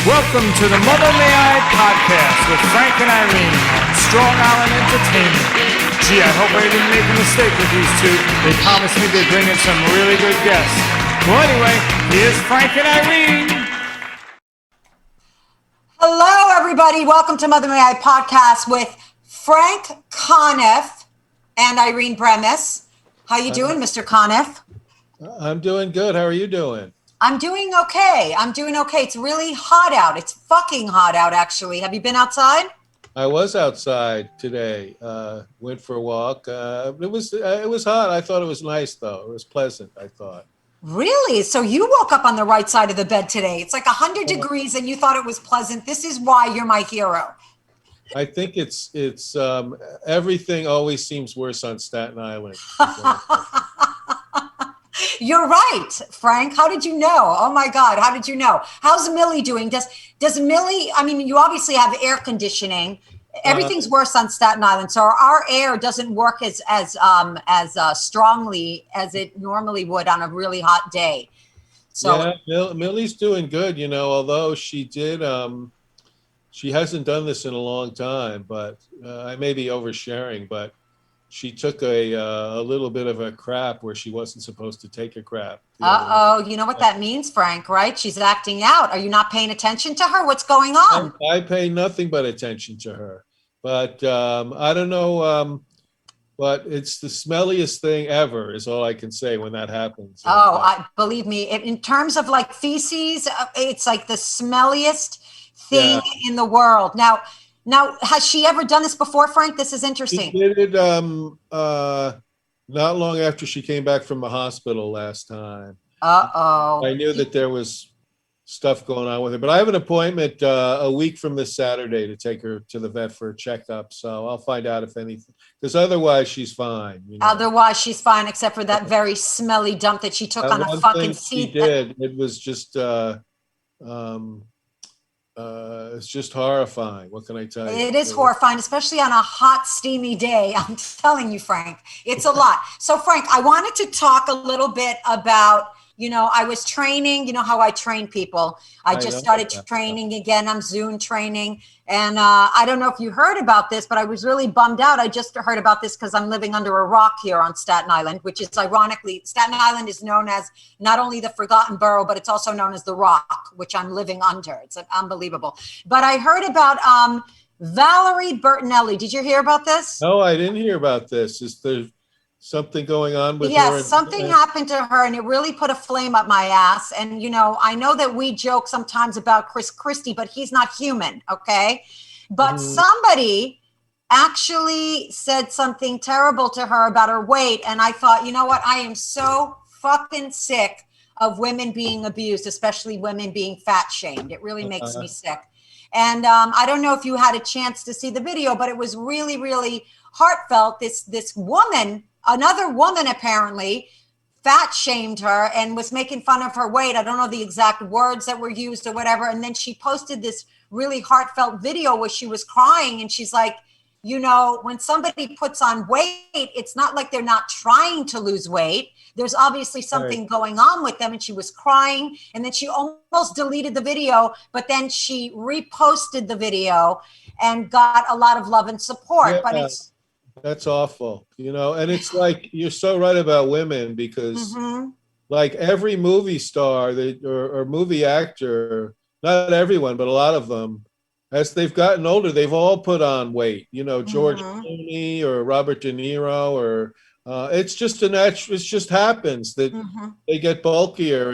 Welcome to the Mother May I podcast with Frank and Irene on Strong Island Entertainment. Gee, I hope I didn't make a mistake with these two. They promised me they'd bring in some really good guests. Well, anyway, here's Frank and Irene. Hello, everybody. Welcome to Mother May I podcast with Frank Conniff and Irene Bremis. How you doing, Mr. Conniff? I'm doing good. How are you doing? I'm doing okay. It's really hot out. It's fucking hot out, actually. Have you been outside? I was outside today. Went for a walk. It was hot. I thought it was nice, though. It was pleasant, I thought. Really? So you woke up on the right side of the bed today. It's like 100 degrees and you thought it was pleasant. This is why you're my hero. I think it's everything always seems worse on Staten Island. You're right, Frank. How did you know? Oh my God, how did you know? How's Millie doing? Does Millie, I mean, you obviously have air conditioning. Everything's worse on Staten Island. So our air doesn't work as strongly as it normally would on a really hot day. So yeah, Millie's doing good, although she did, she hasn't done this in a long time, but I may be oversharing, but she took a little bit of a crap where she wasn't supposed to take a crap. You know what that means, Frank, right? She's acting out. Are you not paying attention to her? What's going on? I pay nothing but attention to her. But I don't know, but it's the smelliest thing ever is all I can say when that happens. Believe me, in terms of like feces, it's like the smelliest thing in the world. Now, has she ever done this before, Frank? This is interesting. She did it not long after she came back from the hospital last time. I knew that there was stuff going on with her, but I have an appointment a week from this Saturday to take her to the vet for a checkup. So I'll find out if anything, because otherwise she's fine. Otherwise she's fine, except for that very smelly dump that she took on a fucking seat. She did. It was just. It's just horrifying. What can I tell you? It is horrifying, especially on a hot, steamy day. I'm telling you, Frank, it's a lot. So, Frank, I wanted to talk a little bit about, I was training, how I train people. I just started training again. I'm Zoom training. And I don't know if you heard about this, but I was really bummed out. I just heard about this because I'm living under a rock here on Staten Island, which is ironically, Staten Island is known as not only the Forgotten Borough, but it's also known as the Rock, which I'm living under. It's unbelievable. But I heard about Valerie Bertenelli. Did you hear about this? No, I didn't hear about this. Is there something going on with her? Yes, something happened to her, and it really put a flame up my ass. And, I know that we joke sometimes about Chris Christie, but he's not human, okay? But somebody actually said something terrible to her about her weight, and I thought, you know what? I am so fucking sick of women being abused, especially women being fat shamed. It really makes me sick. And I don't know if you had a chance to see the video, but it was really, really heartfelt. This woman, another woman apparently, fat shamed her and was making fun of her weight. I don't know the exact words that were used or whatever. And then she posted this really heartfelt video where she was crying, and she's like, when somebody puts on weight, it's not like they're not trying to lose weight. There's obviously something going on with them. And she was crying, and then she almost deleted the video, but then she reposted the video and got a lot of love and support. Yeah, but that's awful, and it's like, you're so right about women, because like every movie star or movie actor, not everyone, but a lot of them, as they've gotten older, they've all put on weight, George Clooney or Robert De Niro, or it's just it just happens that they get bulkier,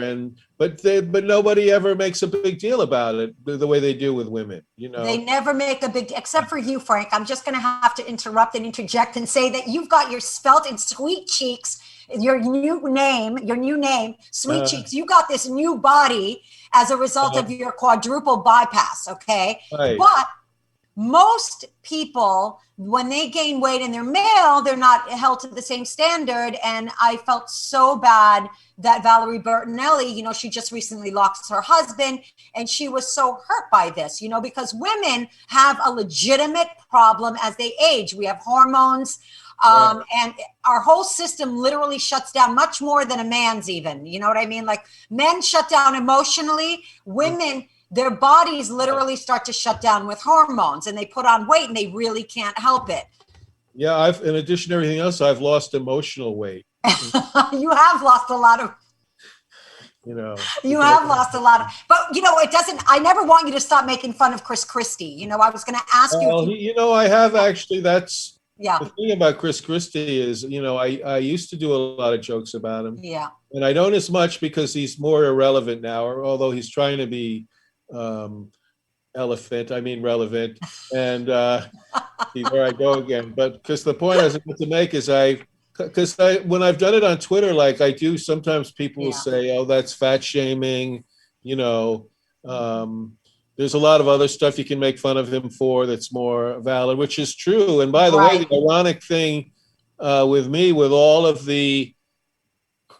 but nobody ever makes a big deal about it the way they do with women, They never make a big, except for you, Frank. I'm just going to have to interrupt and interject and say that you've got your Svelte and Sweet Cheeks, your new name, Sweet Cheeks. You got this new body as a result of your quadruple bypass, okay? Right. But most people, when they gain weight and they're male, they're not held to the same standard. And I felt so bad that Valerie Bertenelli, she just recently lost her husband, and she was so hurt by this, because women have a legitimate problem as they age. We have hormones, and our whole system literally shuts down much more than a man's even. You know what I mean? Like, men shut down emotionally, women their bodies literally start to shut down with hormones, and they put on weight and they really can't help it. Yeah, in addition to everything else, I've lost emotional weight. You have lost a lot of, you have lost a lot of, but it doesn't, I never want you to stop making fun of Chris Christie. I was going to ask you. I have actually, that's the thing about Chris Christie is, I used to do a lot of jokes about him. Yeah. And I don't as much because he's more irrelevant now, although he's trying to be relevant. And see, there I go again. But because the point I was about to make is when I've done it on Twitter, like I do, sometimes people will say, oh, that's fat shaming. There's a lot of other stuff you can make fun of him for that's more valid, which is true. And by the way, the ironic thing with me, with all of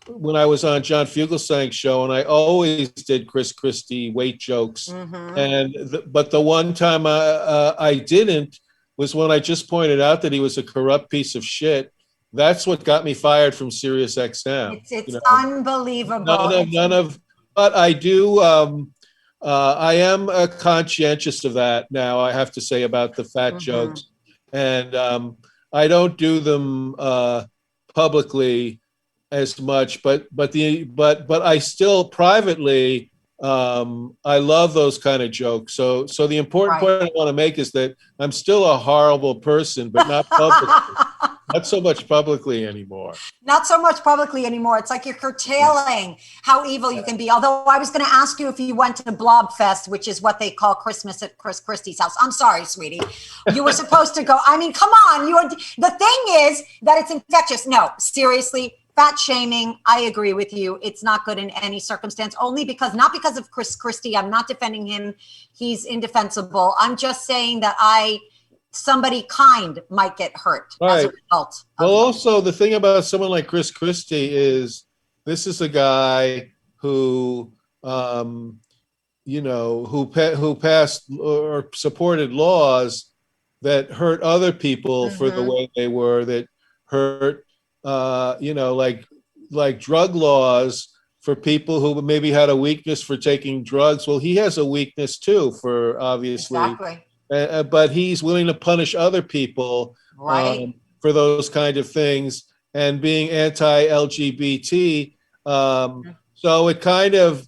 when I was on John Fugelsang's show, and I always did Chris Christie weight jokes. But the one time I didn't was when I just pointed out that he was a corrupt piece of shit. That's what got me fired from Sirius XM. It's unbelievable. But I do, I am conscientious of that now, I have to say, about the fat jokes. And I don't do them publicly as much, but I still privately, I love those kind of jokes. So the important point I want to make is that I'm still a horrible person, but not publicly. Not so much publicly anymore. Not so much publicly anymore. It's like you're curtailing how evil you can be. Although I was going to ask you if you went to the Blob Fest, which is what they call Christmas at Chris Christie's house. I'm sorry, sweetie. You were supposed to go. I mean, come on. The thing is that it's infectious. No, seriously. Fat shaming, I agree with you. It's not good in any circumstance, not because of Chris Christie. I'm not defending him. He's indefensible. I'm just saying that somebody kind might get hurt as a result. Well, also the thing about someone like Chris Christie is this is a guy who, who passed or supported laws that hurt other people for the way they were, that hurt, like drug laws for people who maybe had a weakness for taking drugs. Well, he has a weakness too, for obviously. Exactly. But he's willing to punish other people for those kind of things, and being anti-LGBT. So it kind of,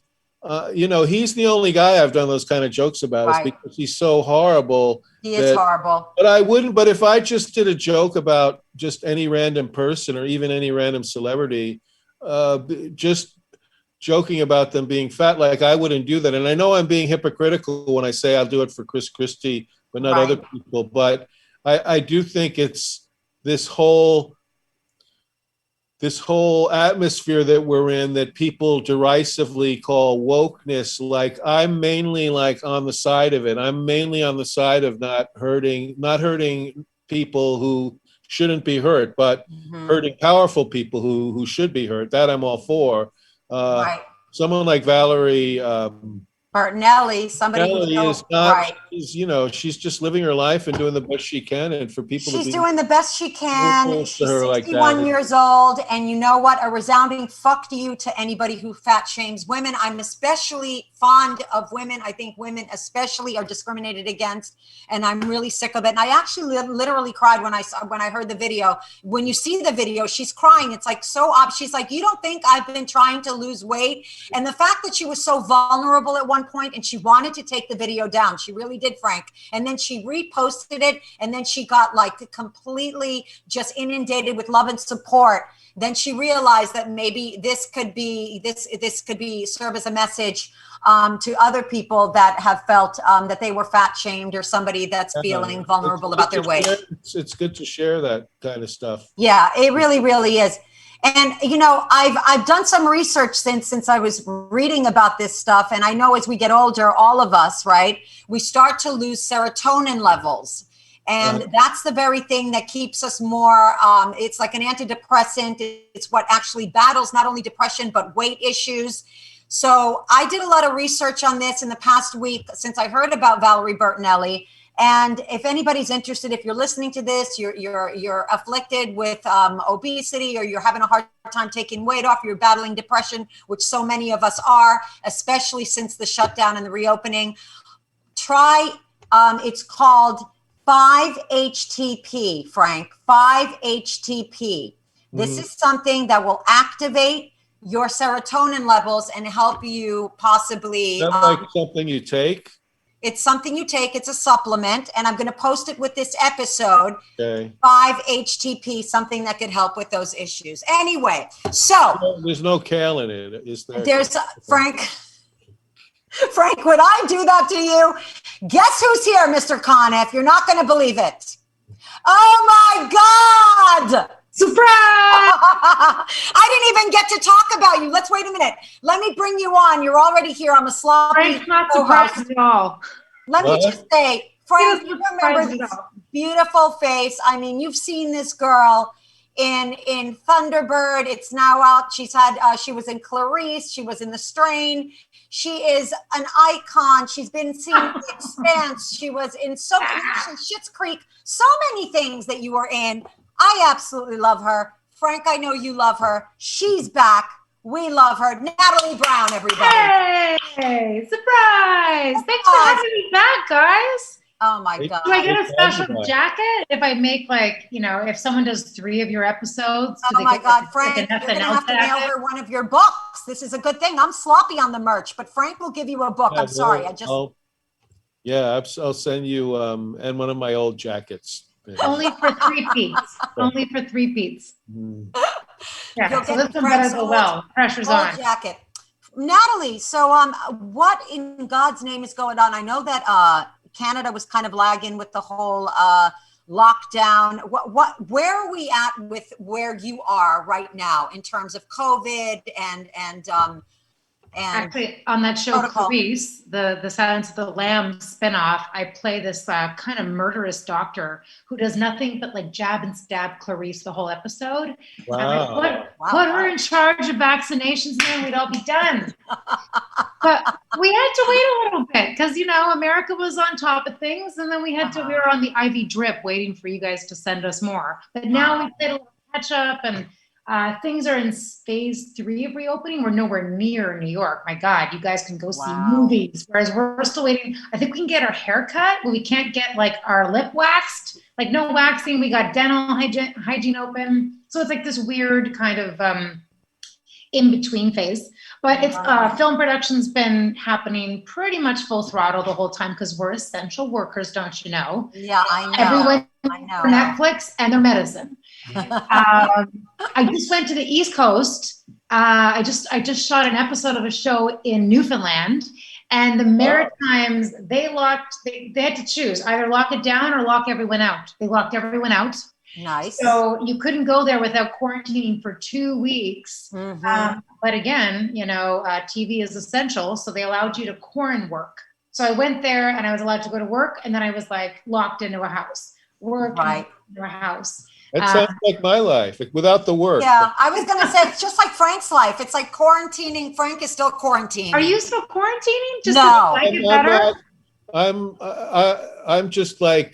he's the only guy I've done those kind of jokes about, is because he's so horrible. He is horrible. But if I just did a joke about just any random person or even any random celebrity, just joking about them being fat, like I wouldn't do that. And I know I'm being hypocritical when I say I'll do it for Chris Christie, but not other people. But I do think it's this whole atmosphere that we're in, that people derisively call wokeness. Like I'm mainly on the side of it. I'm mainly on the side of not hurting people who shouldn't be hurt, but hurting powerful people who should be hurt. That I'm all for. Someone like Valerie Bertenelli, somebody is not, she's just living her life and doing the best she can, and for people she's doing the best she can. She's 61 years old, and you know what? A resounding fuck you to anybody who fat shames women. I'm especially fond of women. I think women especially are discriminated against, and I'm really sick of it. And I actually literally cried when I heard the video. When you see the video, she's crying. It's like so obvious. She's like, you don't think I've been trying to lose weight? And the fact that she was so vulnerable at one point, and she wanted to take the video down. She really did, Frank. And then she reposted it, and then she got completely just inundated with love and support. Then she realized that maybe this could be serve as a message to other people that have felt that they were fat shamed, or somebody that's feeling vulnerable about their weight. It's good to share that kind of stuff. Yeah, it really, really is. And, I've done some research since I was reading about this stuff. And I know as we get older, all of us, right, we start to lose serotonin levels. And that's the very thing that keeps us more, it's like an antidepressant. It's what actually battles not only depression, but weight issues. So I did a lot of research on this in the past week since I heard about Valerie Bertenelli. And if anybody's interested, if you're listening to this, you're afflicted with obesity, or you're having a hard time taking weight off, you're battling depression, which so many of us are, especially since the shutdown and the reopening, try, it's called 5-HTP, Frank, 5-HTP. This is something that will activate your serotonin levels and help you possibly. Is that like something you take? It's something you take. It's a supplement, and I'm going to post it with this episode. Okay. 5-HTP, something that could help with those issues. Anyway, so there's no kale in it, is there? There's Frank. Frank, would I do that to you? Guess who's here, Mr. Conniff? You're not going to believe it. Oh my God! Surprise! I didn't even get to talk about you. Let's wait a minute. Let me bring you on. You're already here. I'm a sloppy. Frank's not surprised at all. Let me just say, Frank, you remember this beautiful face. I mean, you've seen this girl in Thunderbird. It's now out. She was in Clarice. She was in The Strain. She is an icon. She's been seen in The Expanse. She was in Schitt's Creek. So many things that you were in. I absolutely love her. Frank, I know you love her. She's back. We love her. Natalie Brown, everybody. Hey, surprise. Thanks for having me back, guys. Oh my God. Do I get a special jacket if I make if someone does 3 of your episodes? Oh my God, Frank, you're going to have to mail her one of your books. This is a good thing. I'm sloppy on the merch, but Frank will give you a book. I'm sorry. I'll send you and one of my old jackets. Only for 3 peats. Only for 3 peats. Yeah, so this one better go well. Pressure's on. Jacket. Natalie, so what in God's name is going on? I know that Canada was kind of lagging with the whole lockdown. Where are we at with where you are right now in terms of COVID and actually, on that show, Clarice, the Silence of the Lambs spinoff, I play this kind of murderous doctor who does nothing but jab and stab Clarice the whole episode. Wow. Put her in charge of vaccinations, man, we'd all be done. But we had to wait a little bit because, America was on top of things, and then we were on the IV drip waiting for you guys to send us more. But now we played a little catch up, and things are in phase 3 of reopening. We're nowhere near New York. My God, you guys can go see movies. Whereas we're still waiting. I think we can get our hair cut, but we can't get our lip waxed. No waxing. We got dental hygiene open. So it's this weird kind of in-between phase. But it's film production's been happening pretty much full throttle the whole time because we're essential workers, don't you know? Yeah, I know. Everyone I know. For Netflix and their medicine. I just went to the East Coast. I just shot an episode of a show in Newfoundland, and the Maritimes, they had to choose, either lock it down or lock everyone out. They locked everyone out. Nice. So you couldn't go there without quarantining for 2 weeks. Mm-hmm. But again, TV is essential, so they allowed you to quarantine work. So I went there and I was allowed to go to work, and then I was locked into a house. Into a house. That sounds like my life, without the work. Yeah, I was going to say, it's just like Frank's life. It's like quarantining. Frank is still quarantining. Are you still quarantining? Just no. to it better? I'm just back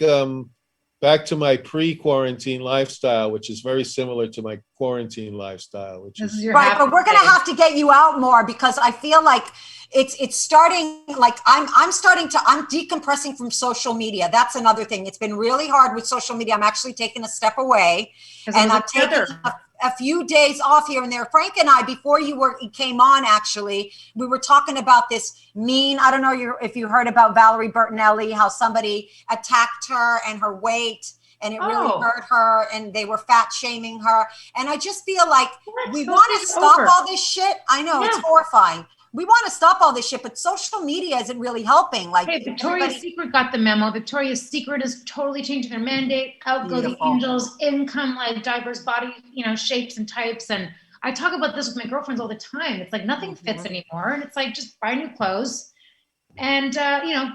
to my pre-quarantine lifestyle, which is very similar to my quarantine lifestyle. Which is right, but we're going to have to get you out more because I feel like it's starting. I'm decompressing from social media. That's another thing. It's been really hard with social media. I'm actually taking a step away, and I'm taking a few days off here and there. Frank and I, before you came on, actually, we were talking about this mean. I don't know if you heard about Valerie Bertenelli, how somebody attacked her and her weight, and it really hurt her, and they were fat shaming her. And I just feel like we want to stop all this shit. I know, it's horrifying. We want to stop all this shit, but social media isn't really helping. Hey, Victoria's Secret got the memo. Victoria's Secret is totally changing their mandate. Out go the angels. Income diverse body, shapes and types. And I talk about this with my girlfriends all the time. It's nothing fits anymore, and it's just buy new clothes, and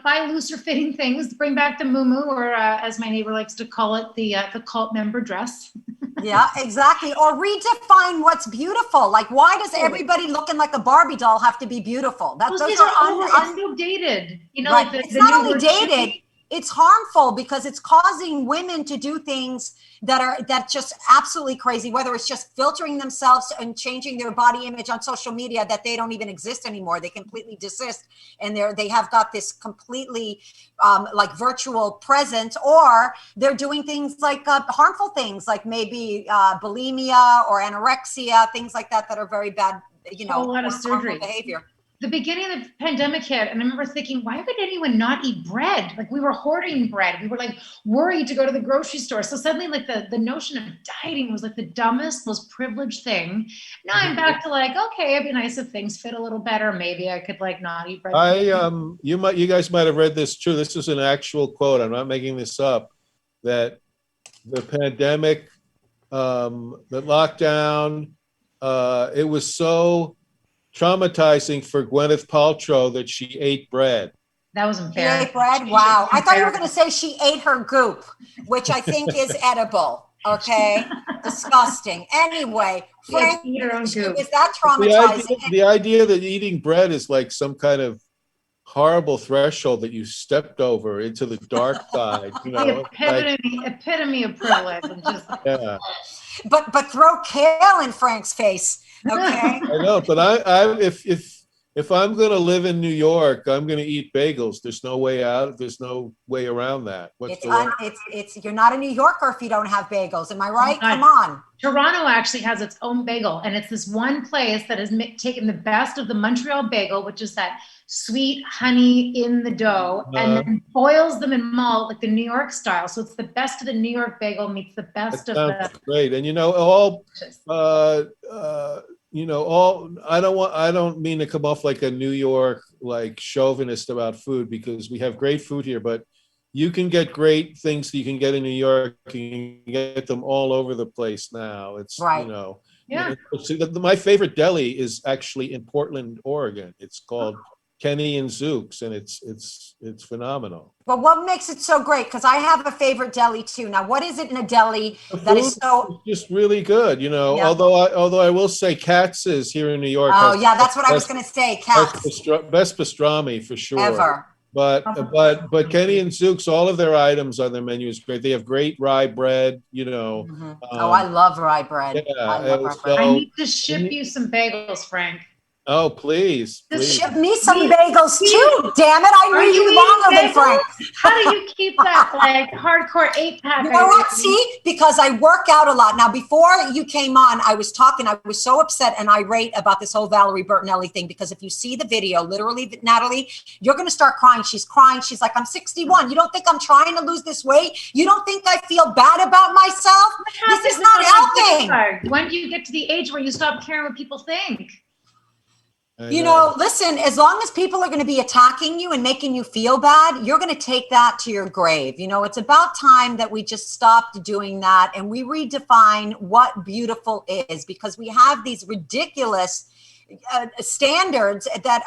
buy looser fitting things. Bring back the muumuu, or as my neighbor likes to call it, the cult member dress. Yeah, exactly. Or redefine what's beautiful. Why does everybody looking like a Barbie doll have to be beautiful? Those are so dated. It's not only dated. it's harmful because it's causing women to do things that's just absolutely crazy, whether it's just filtering themselves and changing their body image on social media that they don't even exist anymore. They completely desist, and they have got this completely like virtual presence, or they're doing things like harmful things like maybe bulimia or anorexia, things like that are very bad, you know, a lot of surgery behavior. The beginning of the pandemic hit, and I remember thinking, why would anyone not eat bread? Like, we were hoarding bread. We were like worried to go to the grocery store. So suddenly, like, the notion of dieting was like the dumbest, most privileged thing. Now I'm back to like, okay, it'd be nice if things fit a little better. Maybe I could like not eat bread. You guys might have read this too. This is an actual quote. I'm not making this up. That the pandemic, the lockdown, it was so traumatizing for Gwyneth Paltrow that she ate bread. That was embarrassing. She ate bread? Wow. I thought you were going to say she ate her goop, which I think is edible. Okay. Disgusting. Anyway, Frank, eat her own goop. is that traumatizing? The idea that eating bread is like some kind of horrible threshold that you stepped over into the dark side. You know, the epitome of privilege. And just, yeah. But throw kale in Frank's face. Okay. I know, but if I'm going to live in New York, I'm going to eat bagels. There's no way out. There's no way around that. You're not a New Yorker if you don't have bagels. Am I right? Oh, come on. Toronto actually has its own bagel, and it's this one place that has taken the best of the Montreal bagel, which is that sweet honey in the dough, and then boils them in malt like the New York style. So it's the best of the New York bagel meets the best of the. Great, and I don't mean to come off like a New York like chauvinist about food, because we have great food here, but you can get great things that you can get in New York. You can get them all over the place now. It's right. Yeah. My favorite deli is actually in Portland, Oregon. It's called Kenny and Zook's, and it's phenomenal. Well, what makes it so great? Because I have a favorite deli too. Now, what is it in a deli that is so just really good? You know, yeah. although I will say Katz's here in New York. Oh yeah, that's what I was going to say. Katz, best pastrami for sure. Ever. But Kenny and Zook's, all of their items on their menu is great. They have great rye bread, you know. Mm-hmm. I love rye bread. Yeah, I love rye bread. I need to ship you some bagels, Frank. Oh, please. Ship me some bagels too. Damn it. I knew you longer than Frank. How do you keep that like hardcore 8-pack? You know what? See, because I work out a lot. Now, before you came on, I was so upset and irate about this whole Valerie Bertenelli thing, because if you see the video, literally, Natalie, you're going to start crying. She's crying. She's like, I'm 61. You don't think I'm trying to lose this weight? You don't think I feel bad about myself? This is not helping. When do you get to the age where you stop caring what people think? You know, listen, as long as people are going to be attacking you and making you feel bad, you're going to take that to your grave. You know, it's about time that we just stopped doing that and we redefine what beautiful is, because we have these ridiculous standards that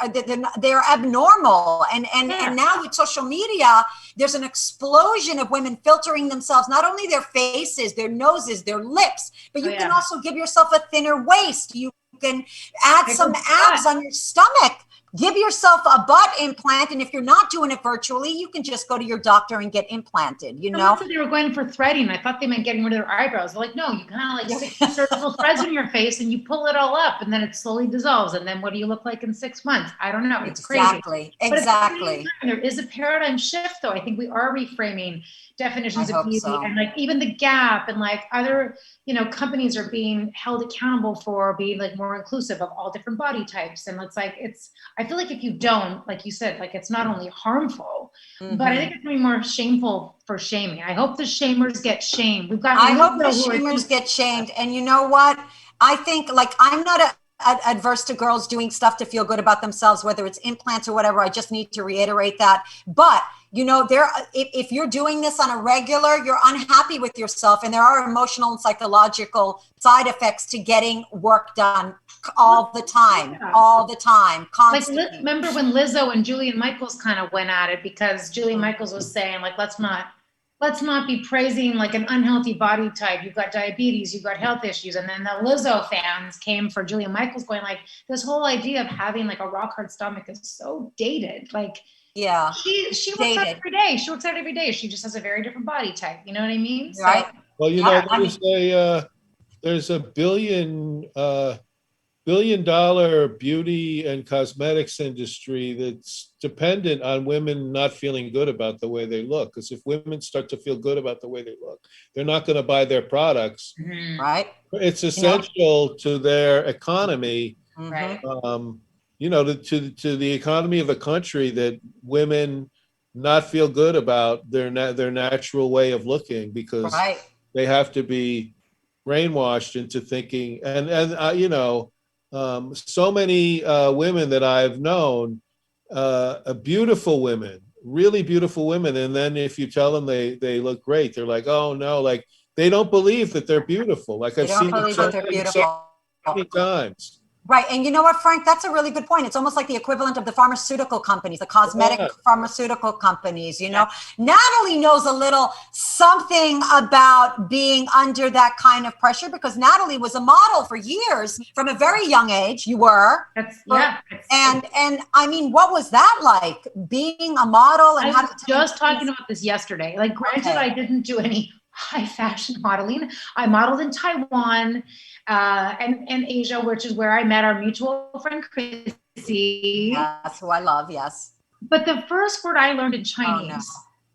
they're abnormal. And now with social media, there's an explosion of women filtering themselves, not only their faces, their noses, their lips, but you can also give yourself a thinner waist. You can add some abs on your stomach. Give yourself a butt implant, and if you're not doing it virtually, you can just go to your doctor and get implanted. You know, they were going for threading. I thought they meant getting rid of their eyebrows. They're like, no, you kind of like stick surgical threads in your face, and you pull it all up, and then it slowly dissolves. And then what do you look like in 6 months? I don't know. It's crazy. Exactly. But at the same time, there is a paradigm shift, though. I think we are reframing definitions of beauty, and like even the Gap and like other, you know, companies are being held accountable for being like more inclusive of all different body types. And it's like, I feel like if you don't, like you said, like it's not only harmful, but I think it's gonna be more shameful for shaming. I hope the shamers get shamed. I hope the shamers get shamed. And you know what? I think, like, I'm not adverse to girls doing stuff to feel good about themselves, whether it's implants or whatever. I just need to reiterate that. But you know, if you're doing this on a regular, you're unhappy with yourself, and there are emotional and psychological side effects to getting work done all the time, constantly. Like, remember when Lizzo and Julian Michaels kind of went at it, because Julian Michaels was saying, like, let's not be praising like an unhealthy body type. You've got diabetes, you've got health issues. And then the Lizzo fans came for Julian Michaels, going like, this whole idea of having like a rock hard stomach is so dated. Like, Yeah. She works out every day. She works out every day. She just has a very different body type. You know what I mean? Right. So, Well, you know, there's a billion-dollar beauty and cosmetics industry that's dependent on women not feeling good about the way they look. Because if women start to feel good about the way they look, they're not going to buy their products. Right. It's essential to their economy. right. You know, to the economy of a country that women not feel good about their natural way of looking, because they have to be brainwashed into thinking. And you know, so many women that I've known, beautiful women, really beautiful women, and then if you tell them they look great, they're like, oh no, like they don't believe that they're beautiful. Like I've seen it so many times. Right. And you know what, Frank, that's a really good point. It's almost like the equivalent of the pharmaceutical companies, the cosmetic pharmaceutical companies, you know. Natalie knows a little something about being under that kind of pressure, because Natalie was a model for years from a very young age. You were. And I mean, what was that like, being a model? And I was just talking about this yesterday. Like, granted, I didn't do any high fashion modeling. I modeled in Taiwan and Asia, which is where I met our mutual friend Chrissy. Yes, who I love, yes. But the first word I learned in Chinese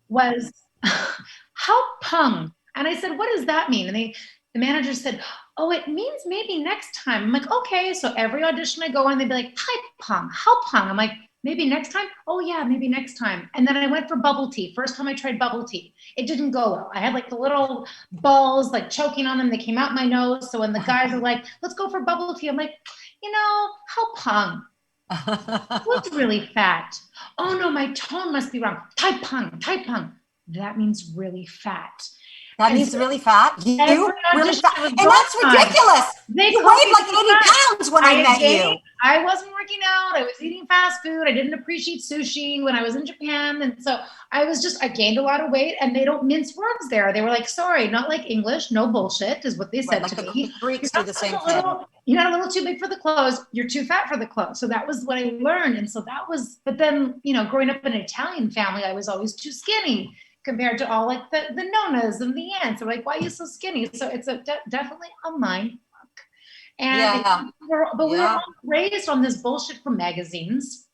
was "how peng," and I said, "What does that mean?" And the manager said, "Oh, it means maybe next time." I'm like, "Okay." So every audition I go on, they'd be like, "Tai peng, how peng?" I'm like, maybe next time? Oh yeah, maybe next time. And then I went for bubble tea. First time I tried bubble tea, it didn't go well. I had like the little balls like choking on them. They came out my nose. So when the guys are like, let's go for bubble tea, I'm like, you know, how peng? What's really fat? Oh no, my tone must be wrong. Tai peng, tai peng. That means really fat. That means really fat? You really fat? And that's ridiculous. You weighed like 80 pounds when I met you. I wasn't working out. I was eating fast food. I didn't appreciate sushi when I was in Japan. And so I gained a lot of weight, and they don't mince words there. They were like, sorry, not like English. No bullshit is what they said to me. Greeks do the same thing. You're not a little too big for the clothes. You're too fat for the clothes. So that was what I learned. And so that was, but then, you know, growing up in an Italian family, I was always too skinny compared to all like the nonas and the aunts. I'm like, why are you so skinny? So it's definitely a mind fuck. And we were all raised on this bullshit from magazines.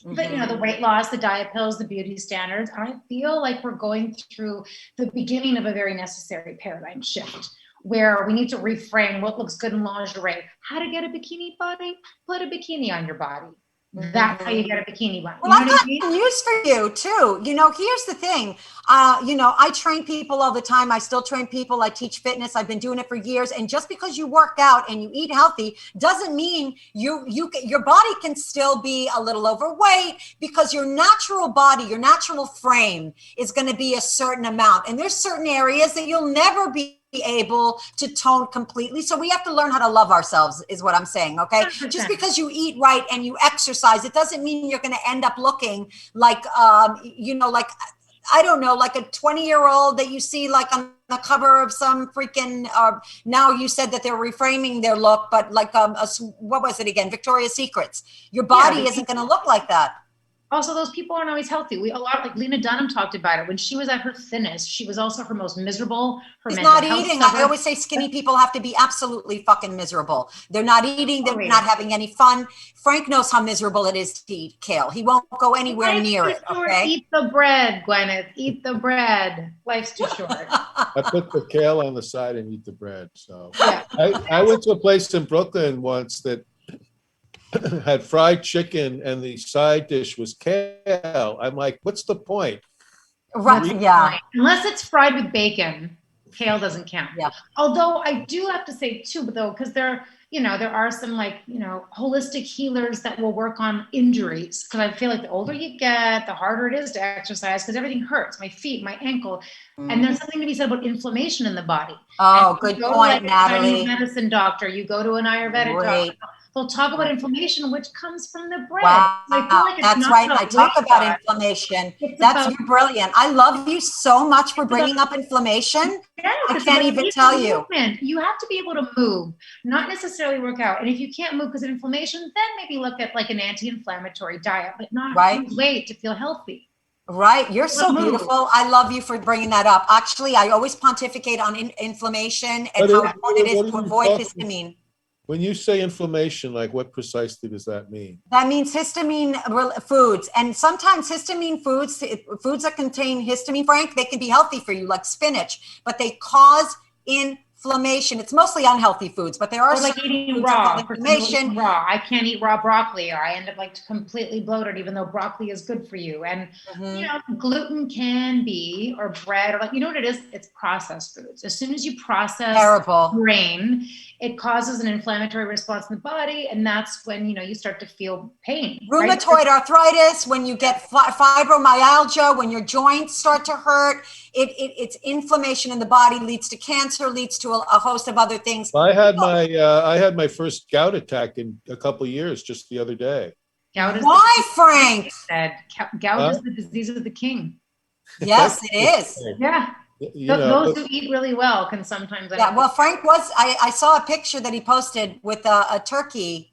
But you know, the weight loss, the diet pills, the beauty standards. I feel like we're going through the beginning of a very necessary paradigm shift, where we need to reframe what looks good in lingerie. How to get a bikini body? Put a bikini on your body. That's how you get a bikini body. Well, I've got news for you too. You know, here's the thing. You know, I train people all the time. I still train people. I teach fitness. I've been doing it for years. And just because you work out and you eat healthy doesn't mean your body can still be a little overweight, because your natural body, your natural frame is going to be a certain amount. And there's certain areas that you'll never be able to tone completely. So we have to learn how to love ourselves, is what I'm saying. Okay. 100%. Just because you eat right and you exercise, it doesn't mean you're going to end up looking like, you know, like, I don't know, like a 20-year-old that you see like on the cover of some freaking, now you said that they're reframing their look, but like, what was it again? Victoria's Secrets. Your body isn't going to look like that. Also, those people aren't always healthy. Like Lena Dunham talked about it. When she was at her thinnest, she was also her most miserable. She's not eating. I always say skinny people have to be absolutely fucking miserable. They're not eating. They're not having any fun. Frank knows how miserable it is to eat kale. He won't go anywhere near it. Okay? Eat the bread, Gwyneth. Eat the bread. Life's too short. I put the kale on the side and eat the bread. So I went to a place in Brooklyn once that had fried chicken and the side dish was kale. I'm like, what's the point? Right, yeah. Unless it's fried with bacon, kale doesn't count. Yeah. Although I do have to say too, though, because there are some like, you know, holistic healers that will work on injuries. Because I feel like the older you get, the harder it is to exercise, because everything hurts, my feet, my ankle. And there's something to be said about inflammation in the body. Oh, good point, Natalie. You go to a medicine doctor, you go to an Ayurvedic doctor. they'll talk about inflammation, which comes from the bread. Wow, So I feel like it's that's not right. about I talk weight about loss. inflammation. It's You're brilliant. I love you so much for bringing up inflammation. Yes, I it's can't about even tell you. movement. You have to be able to move, not necessarily work out. And if you can't move because of inflammation, then maybe look at like an anti-inflammatory diet, but not lose weight to feel healthy. Right. You're so beautiful. I love you for bringing that up. Actually, I always pontificate on inflammation and how important it is to avoid histamine. When you say inflammation, like what precisely does that mean? That means histamine foods. And sometimes histamine foods that contain histamine, Frank, they can be healthy for you, like spinach, but they cause inflammation. It's mostly unhealthy foods, but there are like eating raw. Inflammation. Raw. I can't eat raw broccoli, or I end up like completely bloated, even though broccoli is good for you. And you know, gluten can be, or bread, or like, you know what it is? It's processed foods. As soon as you process grain, it causes an inflammatory response in the body, and that's when you start to feel pain. Rheumatoid arthritis, when you get fibromyalgia, when your joints start to hurt, it's inflammation in the body, leads to cancer, leads to a host of other things. I had my first gout attack in a couple of years just the other day. Why, Frank? Gout is the disease of the king. Yes, it is. Yeah. Those who eat really well can sometimes. Yeah, well, Frank I saw a picture that he posted with a turkey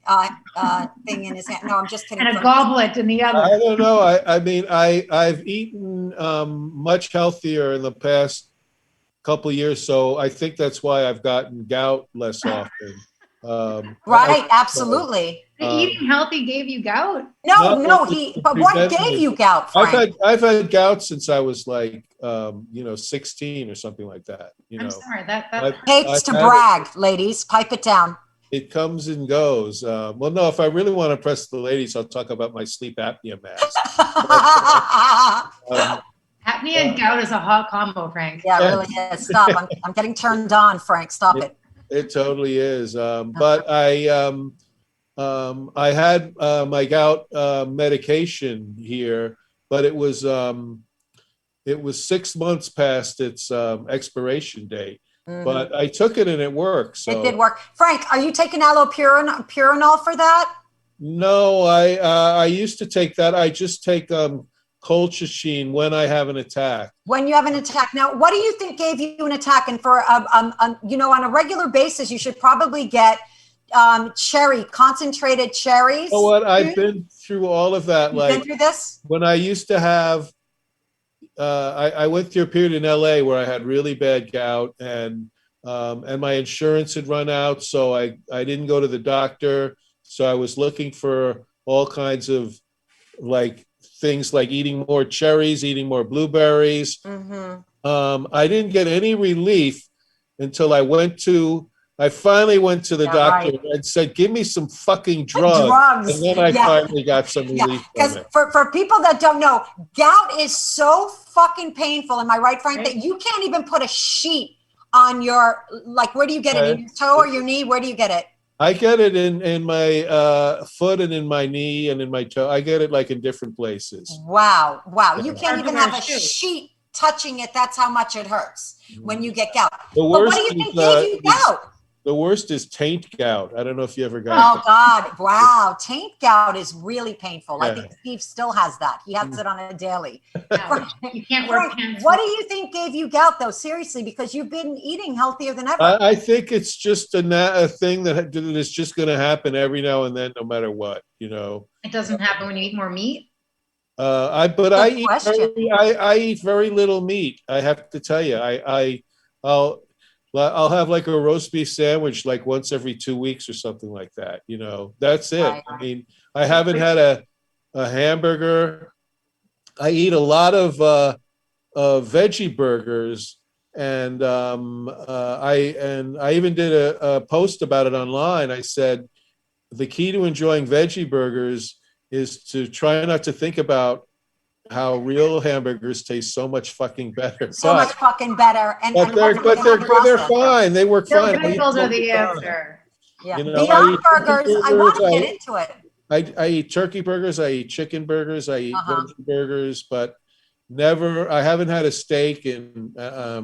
thing in his hand. No, I'm just kidding. And a goblet in the other. I don't know. I mean, I've eaten much healthier in the past couple of years, so I think that's why I've gotten gout less often. Absolutely. Eating healthy gave you gout? No, but what gave you gout, Frank? I've had gout since I was like 16 or something like that. I'm sorry, that hates to brag, ladies. Pipe it down. It comes and goes. Well, no, if I really want to press the ladies, I'll talk about my sleep apnea mask. Apnea and gout is a hot combo, Frank. Yeah, it really is. Stop. I'm getting turned on, Frank. Stop it. It totally is. But I had my gout medication here, but it was 6 months past its expiration date. But I took it and it worked. So. It did work. Frank, are you taking allopurinol for that? No, I used to take that. I just take colchicine when I have an attack. When you have an attack. Now, what do you think gave you an attack? And for on a regular basis, you should probably get concentrated cherries. You know what? I've been through all of that. You've been through this? When I used to have, I went through a period in LA where I had really bad gout, and my insurance had run out, so I didn't go to the doctor. So I was looking for all kinds of things like eating more cherries, eating more blueberries. I didn't get any relief until I finally went to the doctor and said, give me some fucking drugs. And then I finally got some relief. Because for people that don't know, gout is so fucking painful. Am I right, Frank? That you can't even put a sheet on your, where do you get it? In your toe or your knee? Where do you get it? I get it in my foot and in my knee and in my toe. I get it in different places. Wow. You can't even have a sheet touching it. That's how much it hurts when you get gout. But what do you think gave you gout? The worst is taint gout. I don't know if you ever got that. God. Wow. Taint gout is really painful. I think Steve still has that. He has it on a daily. You can't wear pants. What do you think gave you gout, though? Seriously, because you've been eating healthier than ever. I think it's just a thing that is just going to happen every now and then, no matter what, It doesn't happen when you eat more meat? I eat very little meat. I have to tell you, I'll have a roast beef sandwich once every 2 weeks or something like that. That's it. I mean, I haven't had a hamburger. I eat a lot of veggie burgers, and I even did a post about it online. I said the key to enjoying veggie burgers is to try not to think about how real hamburgers taste so much fucking better. Much fucking better. But they're fine. They work fine. Pickles are the answer. Yeah. Beyond burgers, I want to get into it. I eat turkey burgers. I eat chicken burgers. I eat veggie burgers, but I haven't had a steak in a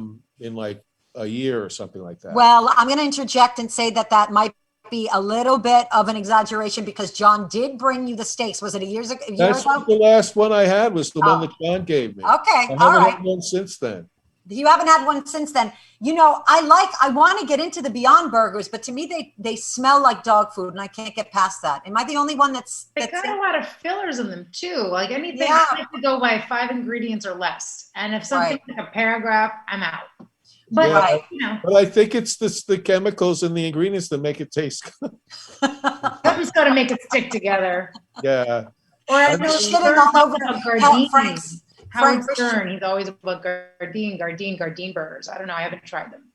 year or something like that. Well, I'm going to interject and say that might be a little bit of an exaggeration because John did bring you the steaks. Was it a year ago? That's the last one I had was the one that John gave me. Okay, I haven't had one since then. You haven't had one since then. I want to get into the Beyond Burgers, but to me, they smell like dog food, and I can't get past that. Am I the only one that's got a lot of fillers in them too? Like anything, I like to go by 5 ingredients or less. And if something's like a paragraph, I'm out. But but I think it's the chemicals and the ingredients that make it taste good. Something's got to make it stick together. Yeah. Or I know shitting all over Frank's. Howard Stern, he's always about Gardein burgers. I don't know. I haven't tried them.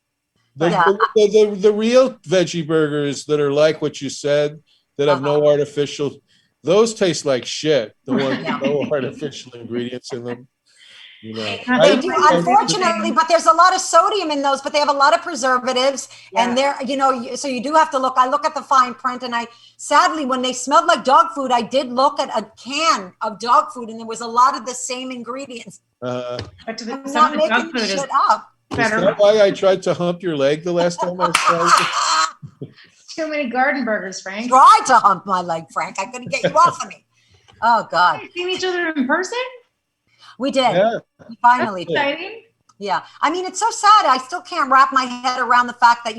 The real veggie burgers that are like what you said, that have no artificial, those taste like shit. The ones with no artificial ingredients in them. They do, unfortunately, but there's a lot of sodium in those, but they have a lot of preservatives, and they're, so you do have to look. I look at the fine print, and sadly, when they smelled like dog food, I did look at a can of dog food, and there was a lot of the same ingredients. I'm not making this shit up. Is that why I tried to hump your leg the last time I saw you? Too many garden burgers, Frank. Tried to hump my leg, Frank. I couldn't get you off of me. Oh, God. We've seen each other in person? We did. Yeah. We finally did. Exciting. Yeah. I mean, it's so sad. I still can't wrap my head around the fact that,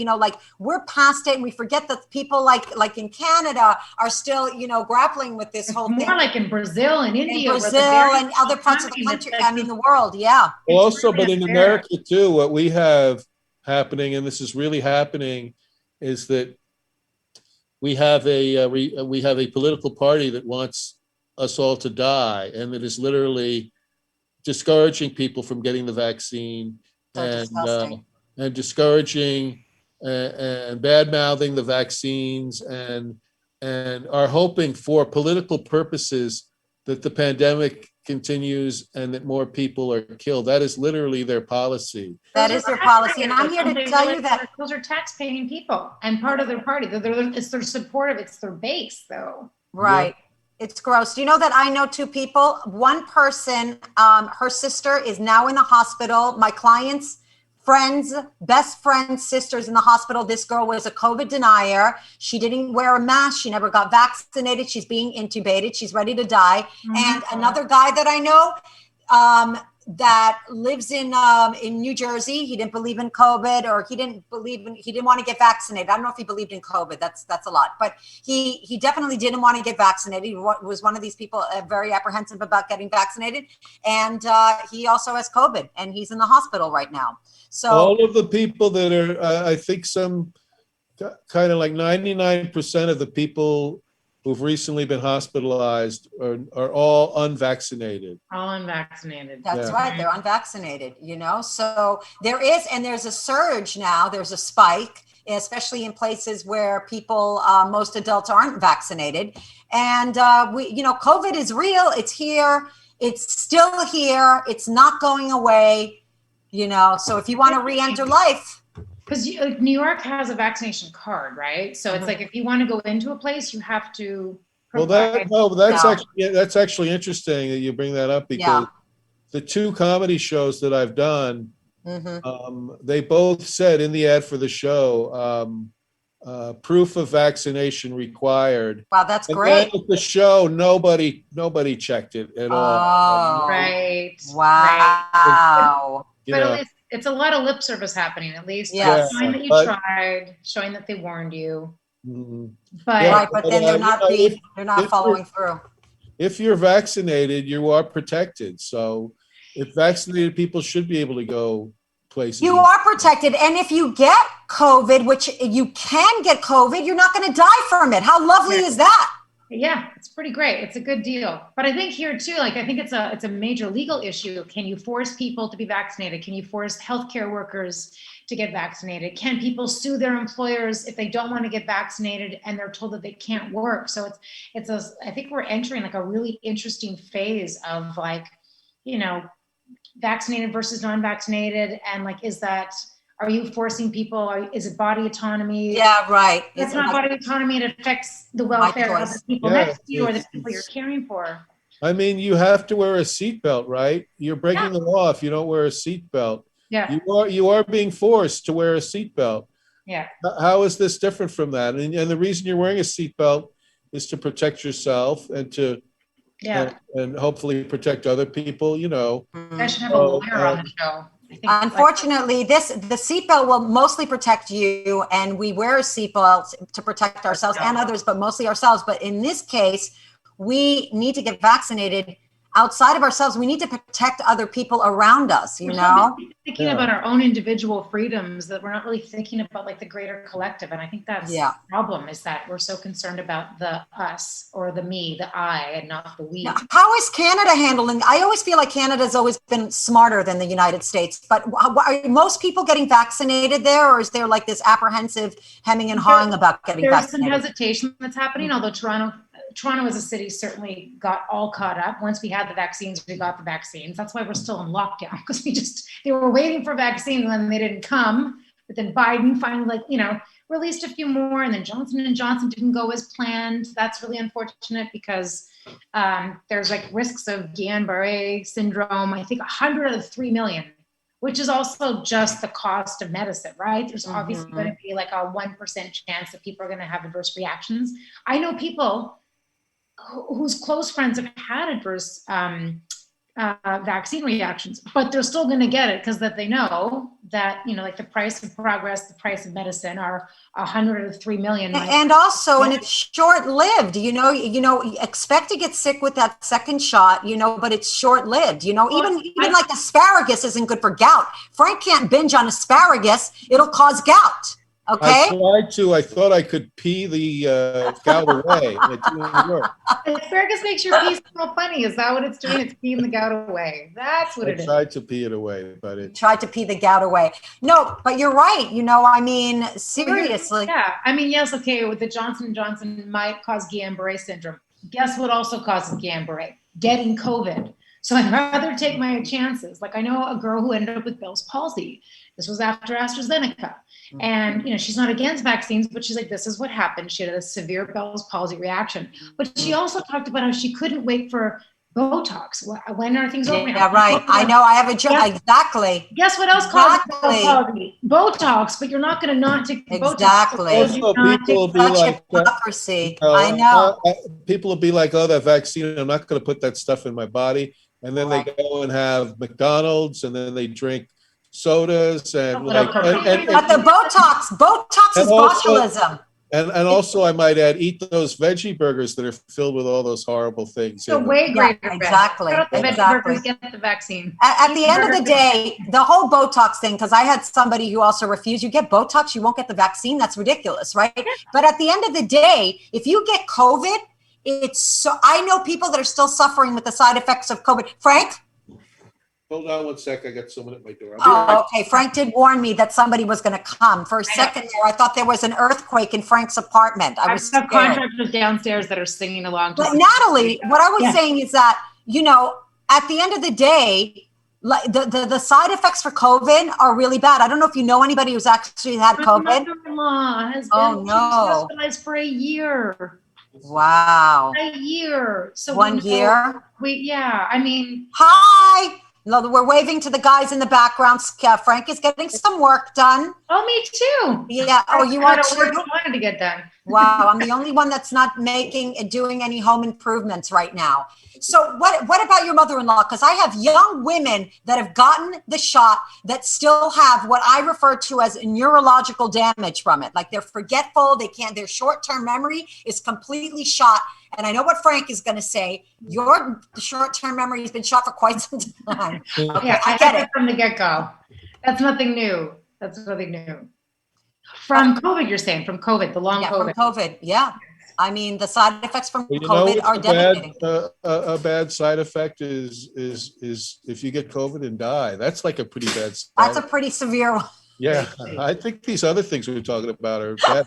we're past it and we forget that people like in Canada are still, grappling with this whole thing. More like in Brazil and India. In Brazil and other parts of the country, the world. Yeah. Also, but in America too, what we have happening, and this is really happening, is that we have a political party that wants us all to die, and that is literally discouraging people from getting the vaccine, and discouraging and bad-mouthing the vaccines, and are hoping for political purposes that the pandemic continues and that more people are killed. That is literally their policy. That is their policy, and I'm here to tell you that those are tax-paying people and part of their party. It's their supportive. It's their base, though. Right. Yeah. It's gross. Do you know that I know 2 people? One person, her sister is now in the hospital. My client's best friend's sister's in the hospital. This girl was a COVID denier. She didn't wear a mask. She never got vaccinated. She's being intubated. She's ready to die. Mm-hmm. And another guy that I know that lives in New Jersey. He didn't believe in COVID, or he didn't want to get vaccinated. I don't know if he believed in COVID. That's a lot, but he definitely didn't want to get vaccinated. He was one of these people very apprehensive about getting vaccinated. And he also has COVID, and he's in the hospital right now. So all of the people that are, I think some kind of like 99% of the people who've recently been hospitalized are all unvaccinated. All unvaccinated. That's right. They're unvaccinated, So there's a surge now. There's a spike, especially in places where people, most adults aren't vaccinated. And COVID is real. It's here. It's still here. It's not going away, So if you want to re-enter life. Because New York has a vaccination card, right? So it's like if you want to go into a place, you have to. That's actually interesting that you bring that up, because the 2 comedy shows that I've done, they both said in the ad for the show, proof of vaccination required. Wow, that's great. At the show, nobody checked it at all. Right. Wow. But at least it's a lot of lip service happening, at least. Yes. Showing that you tried, showing that they warned you. Mm-hmm. But then they're not following through. If you're vaccinated, you are protected. So if vaccinated people should be able to go places. You are protected. And if you get COVID, which you can get COVID, you're not going to die from it. How lovely is that? Yeah, it's pretty great. It's a good deal. But I think here too, I think it's a major legal issue. Can you force people to be vaccinated? Can you force healthcare workers to get vaccinated? Can people sue their employers if they don't want to get vaccinated and they're told that they can't work? So I think we're entering like a really interesting phase of vaccinated versus non-vaccinated. And are you forcing people? Is it body autonomy? Yeah, right. It's not body autonomy. It affects the welfare of the people next to you or the people you're caring for. I mean, you have to wear a seatbelt, right? You're breaking the law if you don't wear a seatbelt. Yeah. You are being forced to wear a seatbelt. Yeah. How is this different from that? And the reason you're wearing a seatbelt is to protect yourself and to and hopefully protect other people, you know. I should have a lawyer on the show. I think, unfortunately, the seatbelt will mostly protect you, and we wear a seatbelt to protect ourselves and others, but mostly ourselves. But in this case, we need to get vaccinated outside of ourselves. We need to protect other people around us, you know? Thinking about our own individual freedoms, that we're not really thinking about like the greater collective. And I think that's the problem, is that we're so concerned about the us or the me, the I, and not the we. Now, how is Canada handling? I always feel like Canada's always been smarter than the United States, but are most people getting vaccinated there, or is there like this apprehensive hemming and hawing about getting vaccinated? There's some hesitation that's happening, although Toronto as a city certainly got all caught up. Once we had the vaccines, we got the vaccines. That's why we're still in lockdown, because they were waiting for vaccines and then they didn't come. But then Biden finally, released a few more, and then Johnson & Johnson didn't go as planned. That's really unfortunate, because there's like risks of Guillain-Barré syndrome. I think 100 out of 3 million, which is also just the cost of medicine, right? There's obviously going to be like a 1% chance that people are going to have adverse reactions. I know people whose close friends have had adverse vaccine reactions, but they're still going to get it because that they know that, like the price of progress, the price of medicine are 100 of 3 million. And also, and it's short-lived, expect to get sick with that second shot, but it's short-lived, even like asparagus isn't good for gout. Frank can't binge on asparagus. It'll cause gout. Okay. I thought I could pee the gout away. It didn't work. Asparagus makes your pee smell funny. Is that what it's doing? It's peeing the gout away. That's what it is. I tried to pee it away, but it tried to pee the gout away. No, but you're right. Seriously. Yeah. Yes. Okay. With the Johnson & Johnson might cause Guillain-Barré syndrome. Guess what also causes Guillain-Barré? Getting COVID. So I'd rather take my chances. Like I know a girl who ended up with Bell's palsy. This was after AstraZeneca. And, she's not against vaccines, but she's like, this is what happened. She had a severe Bell's palsy reaction. But she also talked about how she couldn't wait for Botox. When are things over? Yeah, right. I know. I have a job. Exactly. Guess what else causes Bell's palsy? Botox, but you're not going to not take Botox. Exactly. Also, people will be like, hypocrisy. I know. People will be like, oh, that vaccine, I'm not going to put that stuff in my body. And then they go and have McDonald's, and then they drink sodas and but the Botox is botulism. And also, I might add, eat those veggie burgers that are filled with all those horrible things. So way greater. Exactly. Get the vaccine. At the end of the day, the whole Botox thing, because I had somebody who also refused. You get Botox, you won't get the vaccine. That's ridiculous, right? But at the end of the day, if you get COVID, I know people that are still suffering with the side effects of COVID. Frank? Hold on one sec. I got someone at my door. Okay. Frank did warn me that somebody was going to come. For a second there, I thought there was an earthquake in Frank's apartment. I was scared. Contractors downstairs that are singing along. But Natalie, what I was saying is that, at the end of the day, like the side effects for COVID are really bad. I don't know if you know anybody who's actually had COVID. My mother-in-law has been hospitalized for a year. Wow. A year. So 1 year? Hi. We're waving to the guys in the background. Frank is getting some work done. Oh, me too. Yeah. Oh, you are too? I wanted to get done. Wow. I'm the only one that's not doing any home improvements right now. So what about your mother-in-law? Because I have young women that have gotten the shot that still have what I refer to as neurological damage from it. Like they're forgetful. Their short-term memory is completely shot. And I know what Frank is going to say. Your short-term memory has been shot for quite some time. Okay, yeah, I get it. From the get-go. That's nothing new. From COVID, you're saying? From COVID, the long COVID. From COVID, yeah. The side effects from COVID are devastating. A bad side effect is if you get COVID and die. That's like a pretty bad side. That's a pretty severe one. Yeah, I think these other things we're talking about are bad.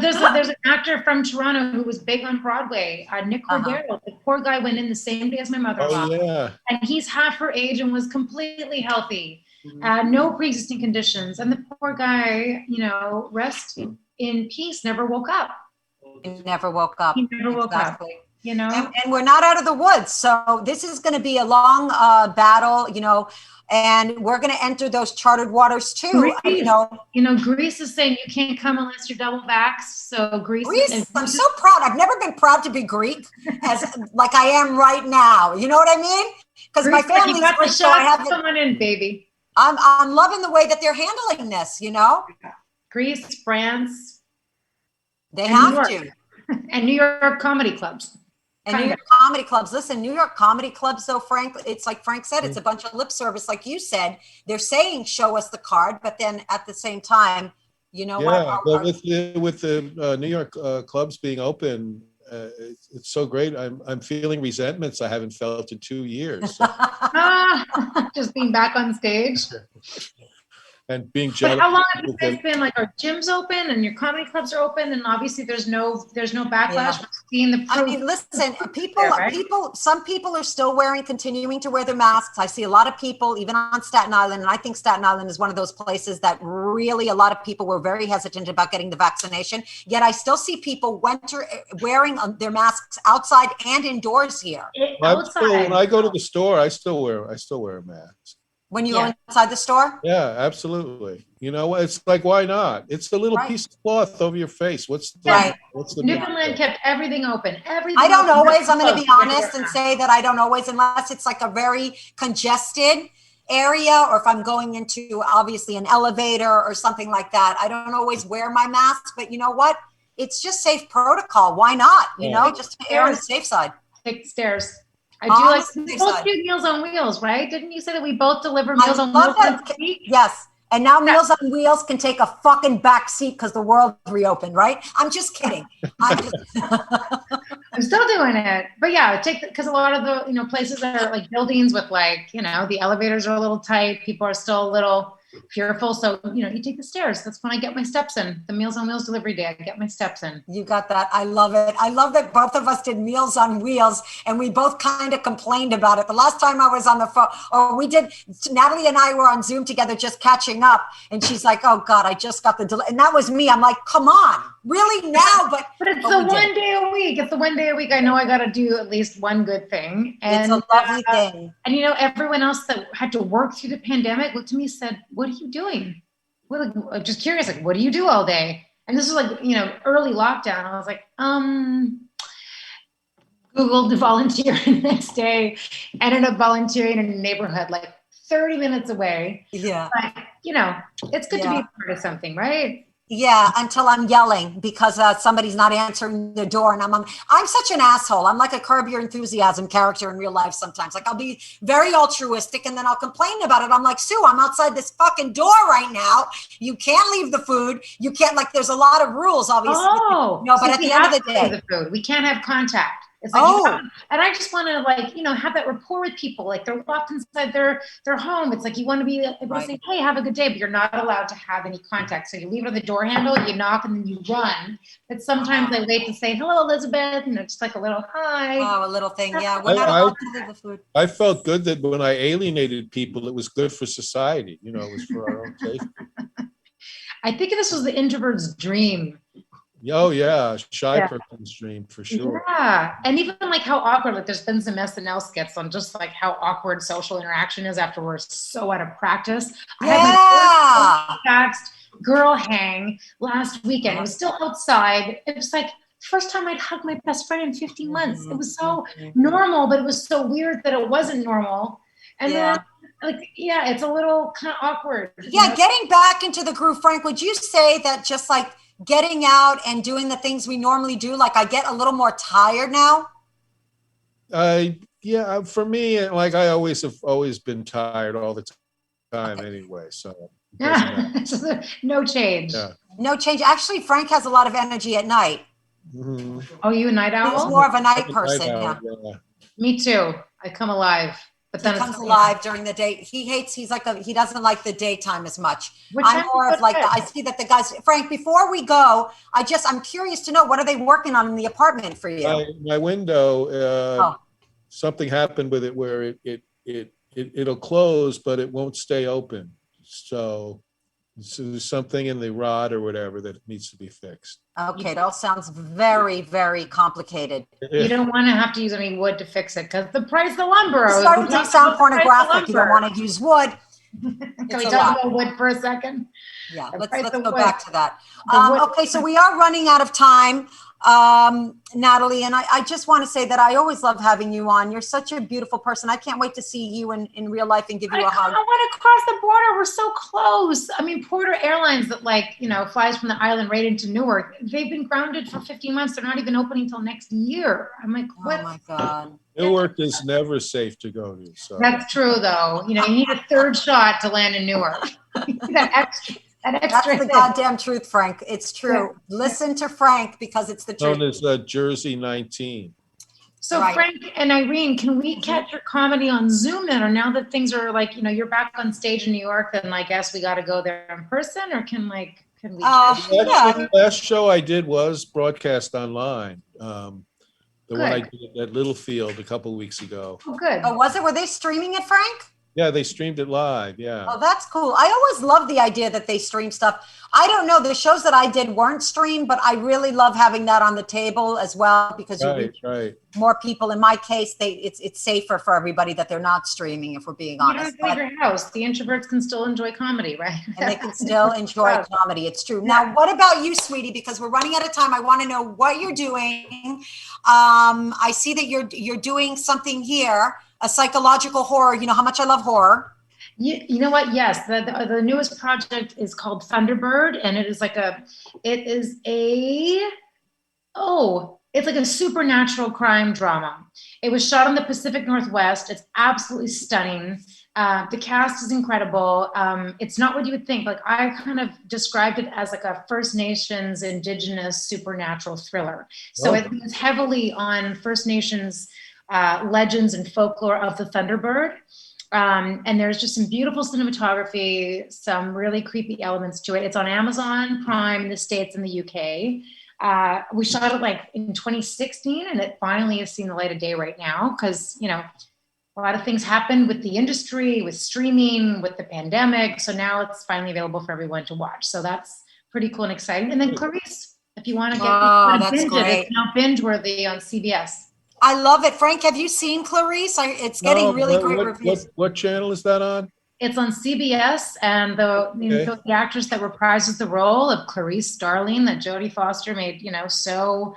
There's an actor from Toronto who was big on Broadway, Nick Cordero. The poor guy went in the same day as my mother-in-law. Oh, yeah. And he's half her age and was completely healthy, no pre-existing conditions. And the poor guy, rest in peace, never woke up. He never woke up. He never woke up. you know? And we're not out of the woods. So this is going to be a long battle, you know, and we're going to enter those chartered waters too. Greece, Greece is saying you can't come unless you're double vaxxed. So Greece, I'm so proud. I've never been proud to be Greek as like I am right now. You know what I mean? Because my family's Greek, so I have someone in, baby. I'm loving the way that they're handling this, you know? Greece, France. They have to. And New York comedy clubs. And New York comedy clubs. Listen, New York comedy clubs, though, Frank, it's like Frank said, it's a bunch of lip service. Like you said, they're saying, show us the card. But then at the same time, you know what? But with the New York clubs being open, it's so great. I'm feeling resentments I haven't felt in 2 years. So. Just being back on stage. And being jealous. But how long have you guys been? Like, our gyms open and your comedy clubs are open, and obviously there's no backlash. Yeah. Seeing the I mean, listen, some people are still continuing to wear their masks. I see a lot of people, even on Staten Island, and I think Staten Island is one of those places that really a lot of people were very hesitant about getting the vaccination. Yet I still see people wearing their masks outside and indoors here. When I go to the store, I still wear a mask. When you go inside the store? Yeah, absolutely. You know, it's like, why not? It's a little piece of cloth over your face. What's the Newfoundland kept everything open. I don't always, I'm going to be honest and say that I don't always, unless it's like a very congested area, or if I'm going into obviously an elevator or something like that. I don't always wear my mask, but you know what? It's just safe protocol. Why not? You know, just to err on the safe side. Take the stairs. I do we both do Meals on Wheels, right? Didn't you say that we both deliver Meals on Wheels once a week? Yes. And now Meals on Wheels can take a fucking back seat because the world reopened, right? I'm just kidding. I'm still doing it. But yeah, because a lot of the places are like buildings with the elevators are a little tight. People are still a little fearful. So, you take the stairs. That's when I get my steps in. The Meals on Wheels delivery day, I get my steps in. You got that. I love it. I love that both of us did Meals on Wheels and we both kind of complained about it. The last time I was on the phone, Natalie and I were on Zoom together just catching up. And she's like, oh God, I just got the and that was me. I'm like, come on, really now? But it's the one day a week. It's the one day a week. I know I got to do at least one good thing. And it's a lovely thing. And everyone else that had to work through the pandemic looked to me and said, what are you doing? Well, just curious, like, what do you do all day? And this was like, early lockdown. I was like, Googled to volunteer the next day, ended up volunteering in a neighborhood like 30 minutes away. Yeah. But, it's good to be a part of something, right? Yeah, until I'm yelling because somebody's not answering the door, and I'm such an asshole. I'm like a Curb Your Enthusiasm character in real life sometimes. Like I'll be very altruistic, and then I'll complain about it. I'm like, Sue, I'm outside this fucking door right now. You can't leave the food. You can't there's a lot of rules, obviously. But at the end of the day, the food. We can't have contact. It's like, and I just want to have that rapport with people. Like they're locked inside their home. It's like you want to be able to say, hey, have a good day, but you're not allowed to have any contact. So you leave it on the door handle, you knock, and then you run. But sometimes I wait to say, hello, Elizabeth, and it's like a little hi. Oh, a little thing. Yeah, we're not allowed to leave the food. I felt good that when I alienated people, it was good for society. It was for our own safety. I think this was the introvert's dream. Oh yeah, shy person's dream for sure. Yeah, and even how awkward. There's been some SNL skits on just how awkward social interaction is after we're so out of practice. Yeah. I had my girl hang last weekend. It was still outside. It was like first time I'd hugged my best friend in 15 months. It was so normal, but it was so weird that it wasn't normal. And then it's a little kind of awkward. Yeah, getting back into the groove, Frank. Would you say that just getting out and doing the things we normally do, I get a little more tired now? Yeah, for me, I always been tired all the time anyway. So no change. Yeah. No change. Actually, Frank has a lot of energy at night. Mm-hmm. Oh, you a night owl? He's more of a night person. Yeah. Me too. I come alive. But then he comes alive during the day. He doesn't like the daytime as much. I'm more of I see that the guys, Frank, before we go, I'm curious to know, what are they working on in the apartment for you? My window, something happened with it where it'll close, but it won't stay open. So So there's something in the rod or whatever that needs to be fixed. Okay, it all sounds very, very complicated. You don't want to have to use any wood to fix it because the price of lumber. It's starting to sound pornographic. You don't want to use wood. Can we talk about wood for a second? Yeah, The let's price go of wood. back to that. The wood- Okay, so we are running out of time, Natalie, and I just want to say that I always love having you on. You're such a beautiful person. I can't wait to see you in real life and give you a hug. I want to cross the border. We're so close. I mean, Porter Airlines that flies from the island right into Newark. They've been grounded for 15 months. They're not even opening till next year. I'm like, what? Oh my God. Newark is never safe to go to. So That's true, though. You need a third shot to land in Newark. that extra. That's the goddamn truth, Frank. It's true. Yeah. Listen to Frank because it's the truth. Known as Jersey 19. So right. Frank and Irene, can we catch your comedy on Zoom then? Or now that things are you're back on stage in New York, then I guess we got to go there in person, or can we? The last show I did was broadcast online. The one I did at Littlefield a couple of weeks ago. Oh, good. Oh, was it? Were they streaming it, Frank? Yeah, they streamed it live. Yeah. Oh, that's cool. I always love the idea that they stream stuff. I don't know. The shows that I did weren't streamed, but I really love having that on the table as well because you reach more people. In my case, it's safer for everybody that they're not streaming. If we're being honest, you don't have to leave your house. The introverts can still enjoy comedy, right? And they can still enjoy comedy. It's true. Now, what about you, sweetie? Because we're running out of time. I want to know what you're doing. I see that you're doing something here. A psychological horror. You know how much I love horror. You know what? Yes, the newest project is called Thunderbird, and it's like a supernatural crime drama. It was shot in the Pacific Northwest. It's absolutely stunning. The cast is incredible. It's not what you would think. Like I kind of described it as like a First Nations Indigenous supernatural thriller. So it was heavily on First Nations legends and folklore of the Thunderbird. And there's just some beautiful cinematography, some really creepy elements to it. It's on Amazon Prime in the States and the UK. We shot it in 2016 and it finally has seen the light of day right now because, a lot of things happened with the industry, with streaming, with the pandemic. So now it's finally available for everyone to watch. So that's pretty cool and exciting. And then Clarice, if you want to binge it, it's now binge worthy on CBS. I love it. Frank, have you seen Clarice? It's getting really great reviews. What channel is that on? It's on CBS, and the actress that reprises the role of Clarice Starling that Jodie Foster made, so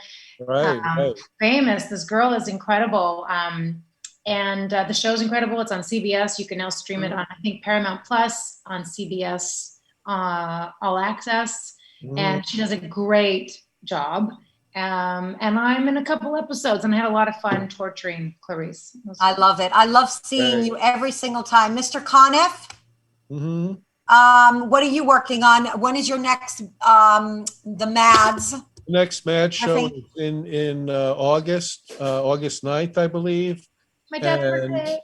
famous. This girl is incredible. And the show's incredible. It's on CBS. You can now stream it on, I think, Paramount Plus, on CBS All Access. And she does a great job. And I'm in a couple episodes and I had a lot of fun torturing Clarice. I love it. I love seeing you every single time. Mr. Conniff, what are you working on? When is your next, the Mads? Next Mad show in August 9th, I believe. My dad's birthday.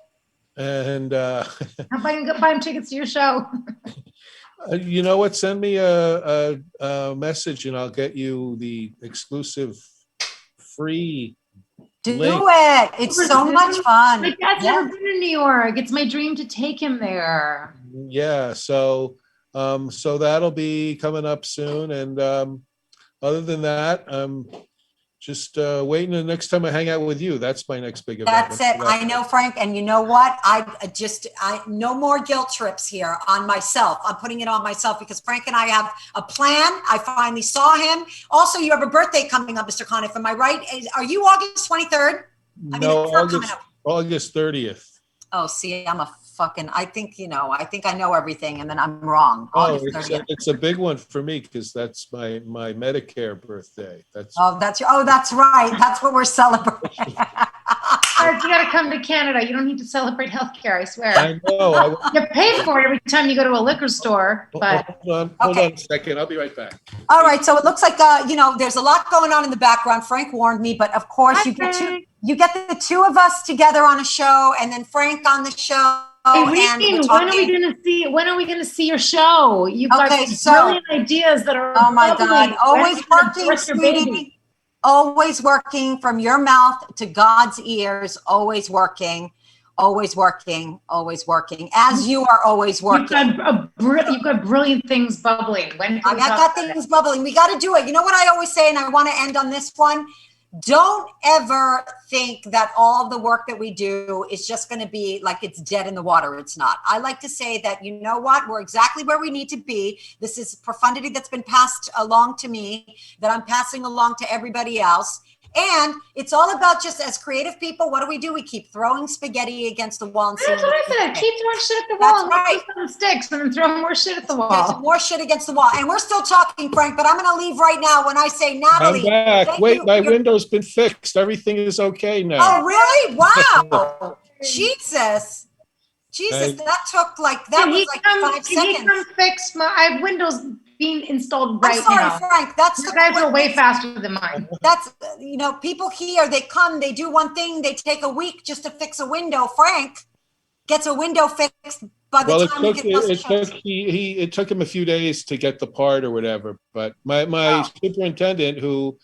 And I'm buying tickets to your show. You know what? Send me a message and I'll get you the exclusive free Do link. it. It's so much fun. My dad's never been to New York. It's my dream to take him there. Yeah. So that'll be coming up soon. And other than that, just waiting the next time I hang out with you. That's my next big event. That's it. I know, Frank. And you know what? I no more guilt trips here on myself. I'm putting it on myself because Frank and I have a plan. I finally saw him. Also, you have a birthday coming up, Mr. Conniff. Am I right? Are you August 23rd? No, August 30th. Oh, see, I'm a fucking, I think I know everything and then I'm wrong. It's a big one for me because that's my Medicare birthday. That's right. That's what we're celebrating. You got to come to Canada. You don't need to celebrate healthcare, I swear. I know. You pay for it every time you go to a liquor store. But hold on a second. I'll be right back. All right. So it looks like there's a lot going on in the background. Frank warned me, but of course you get the two of us together on a show, and then Frank on the show. Irene, when are we going to see your show? You've got brilliant ideas that are. Oh my God! Always working, sweetie. Always working from your mouth to God's ears. Always working. Always working, as you are always working. You've got brilliant things bubbling. I've got things bubbling. We got to do it. You know what I always say, and I want to end on this one? Don't ever think that all the work that we do is just going to be like it's dead in the water. It's not. I like to say that, you know what? We're exactly where we need to be. This is profundity that's been passed along to me, that I'm passing along to everybody else. And it's all about just as creative people, what do? We keep throwing spaghetti against the wall. And That's what I said. Keep throwing shit at the wall. That's right. Some sticks and then throw more shit at the wall. There's more shit against the wall. And we're still talking, Frank, but I'm going to leave right now when I say, Natalie. I'm back. Wait, my window's been fixed. Everything is okay now. Oh, really? Wow. Jesus, that took like, that was like 5 seconds. Can he come fix I have windows being installed right now. I'm sorry, Frank. That's you guys are way faster than mine. That's, people here, they come, they do one thing, they take a week just to fix a window. Frank gets a window fixed by the time it took him a few days to get the part or whatever. But my superintendent, who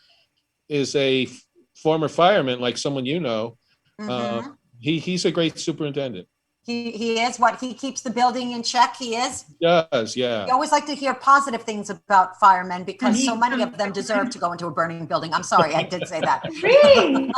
is a former fireman, like someone he's a great superintendent. He is what? He keeps the building in check. He is? He does, yeah. I always like to hear positive things about firemen because so many of them deserve to go into a burning building. I'm sorry, I did say that. Really?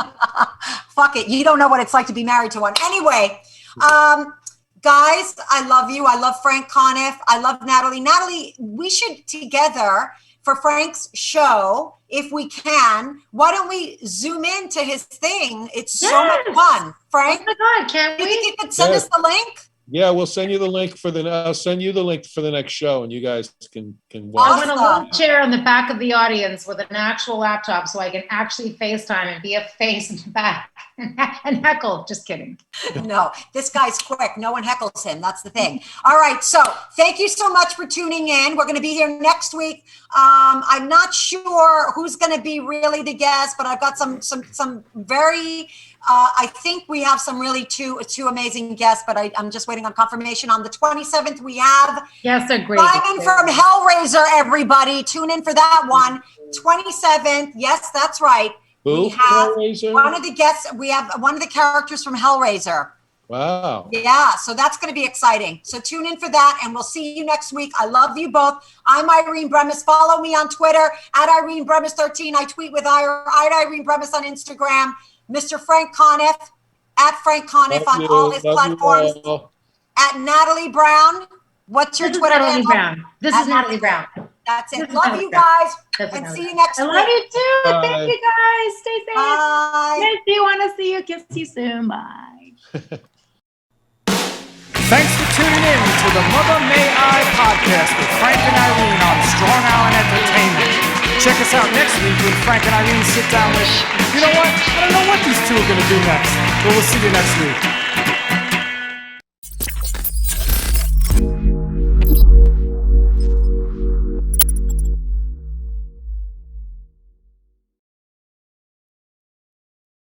Fuck it. You don't know what it's like to be married to one. Anyway, guys, I love you. I love Frank Conniff. I love Natalie. Natalie, we should together for Frank's show, if we can, why don't we zoom into his thing? It's so much fun. Frank? Oh my God, can't we? You think you could send us the link? Yeah, we'll send you the link I'll send you the link for the next show and you guys can watch. I want a little chair in the back of the audience with an actual laptop so I can actually FaceTime and be a face in the back and heckle. Just kidding. No, this guy's quick. No one heckles him. That's the thing. All right. So thank you so much for tuning in. We're going to be here next week. I'm not sure who's going to be really the guest, but I've got some very, I think we have some really two amazing guests, but I'm just waiting on confirmation. On the 27th, we have they're great. Simon from Hellraiser, everybody. Tune in for that one. 27th. Yes, that's right. Who? We have one of the guests. We have one of the characters from Hellraiser. Wow. Yeah, so that's going to be exciting. So tune in for that, and we'll see you next week. I love you both. I'm Irene Bremis. Follow me on Twitter at Irene Bremis 13. I tweet with Irene Bremis on Instagram. Mr. Frank Conniff at Frank Conniff on all his platforms. At Natalie Brown. What's your Twitter handle? This is Natalie Brown. That's it. Love you guys. And see you next week. I love you too. Bye. Thank you guys. Stay safe. Bye. If you want to see you, kiss you soon. Bye. Thanks for tuning in to the Mother May I podcast with Frank and Irene on Strong Island Entertainment. Check us out next week when Frank and Irene sit down with, you know what? I don't know what these two are going to do next, but we'll see you next week.